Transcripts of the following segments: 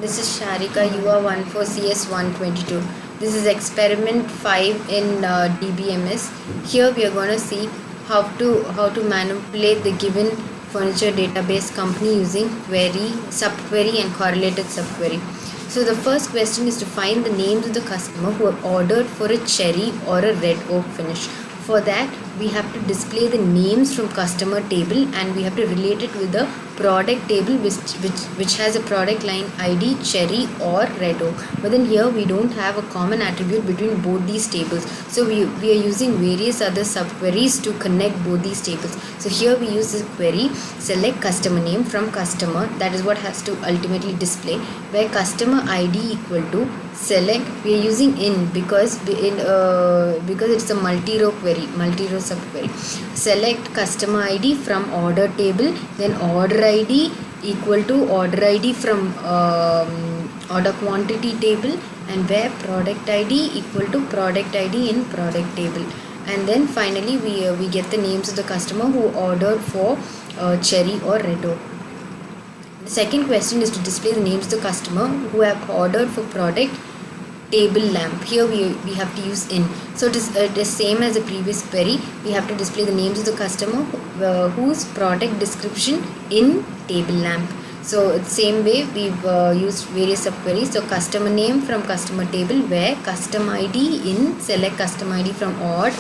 This is Sharika, UR14CS122. This is experiment 5 in DBMS. Here we are going to see how to manipulate the given furniture database company using query, subquery and correlated subquery. So the first question is to find the names of the customer who have ordered for a cherry or a red oak finish. For that, we have to display the names from customer table and we have to relate it with the product table which has a product line ID cherry or red oak. But then here we don't have a common attribute between both these tables. So we are using various other subqueries to connect both these tables. So here we use this query, select customer name from customer. That is what has to ultimately display, where customer ID equal to select. We are using in because it's a multi-row query, multi-row subquery. Select customer ID from order table, then order ID equal to order ID from order quantity table, and where product ID equal to product ID in product table. And then finally we get the names of the customer who ordered for cherry or red oak. The second question is to display the names of the customer who have ordered for product table lamp. Here we have to use in. So it is the same as the previous query. We have to display the names of the customer whose product description in table lamp. So the same way we've used various subqueries. So customer name from customer table, where customer ID in select customer ID from odd,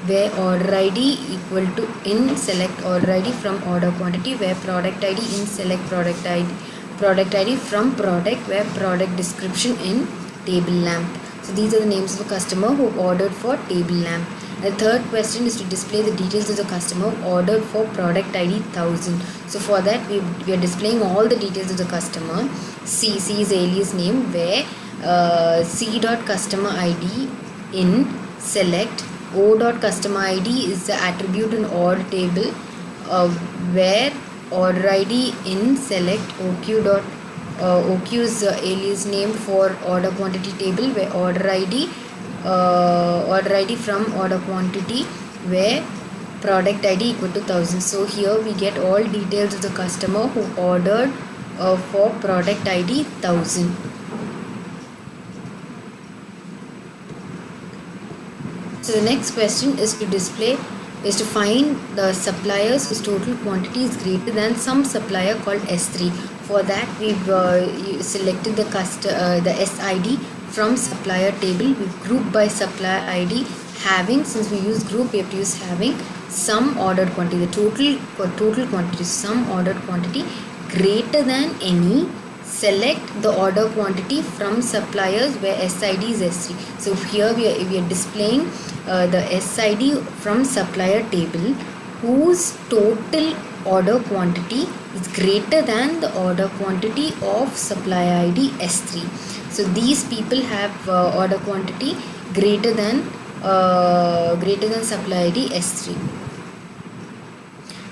where order ID equal to in select order ID from order quantity, where product ID in select product ID from product, where product description in table lamp. So these are the names of the customer who ordered for table lamp. The third question is to display the details of the customer who ordered for product ID 1000. So for that we are displaying all the details of the customer. C is alias name, where C dot customer ID in select O dot customer ID is the attribute in order table, where order ID in select OQ dot OQ is alias name for order quantity table, where order ID from order quantity, where product ID equal to 1000. So here we get all details of the customer who ordered for product ID 1000. So the next question is to find the suppliers whose total quantity is greater than some supplier called S3. For that we've selected the SID from supplier table. We've grouped by supplier ID having, since we use group we have to use having some ordered quantity, the total quantity, some ordered quantity greater than any. Select the order quantity from suppliers where SID is S3. So here we are displaying the SID from supplier table whose total order quantity is greater than the order quantity of supplier ID S3. So these people have order quantity greater than supplier ID S3.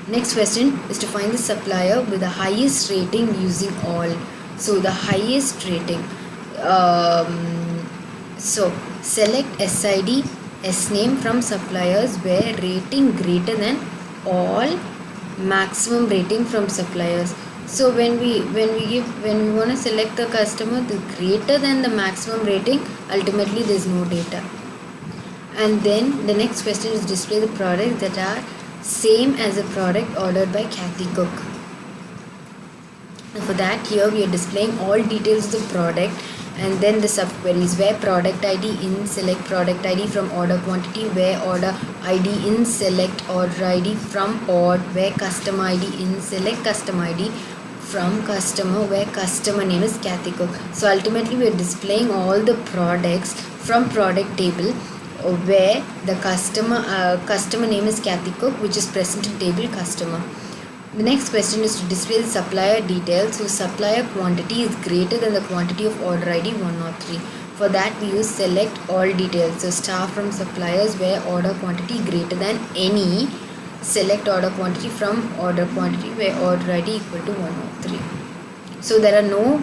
Next question is to find the supplier with the highest rating using all. So the highest rating. So select SID S name from suppliers where rating greater than all maximum rating from suppliers. So when we want to select the customer the greater than the maximum rating, ultimately there is no data. And then the next question is display the products that are same as the product ordered by Kathy Cook. And for that, here we are displaying all details of the product and then the subqueries, where product ID in select product ID from order quantity, where order ID in select order ID from odd, where customer ID in select customer ID from customer, where customer name is Kathy Cook. So ultimately we are displaying all the products from product table where the customer name is Kathy Cook, which is present in table customer. The next question is to display the supplier details whose supplier quantity is greater than the quantity of order ID 103. For that we use select all details. So star from suppliers where order quantity greater than any, select order quantity from order quantity where order ID equal to 103. So there are no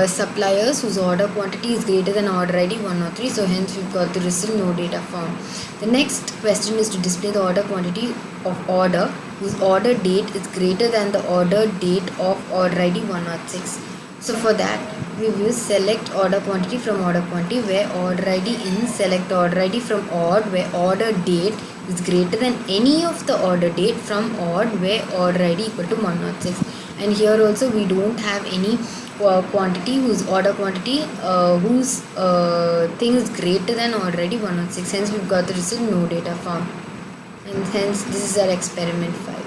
suppliers whose order quantity is greater than order ID 103. So hence we've got the result no data found. The next question is to display the order quantity of order whose order date is greater than the order date of order ID 106. So for that, we will use select order quantity from order quantity where order ID in select order ID from odd where order date is greater than any of the order date from odd where order ID equal to 106. And here also we don't have any quantity whose order quantity whose thing is greater than order ID 106. Hence we've got the result no data found. And hence this is our experiment 5.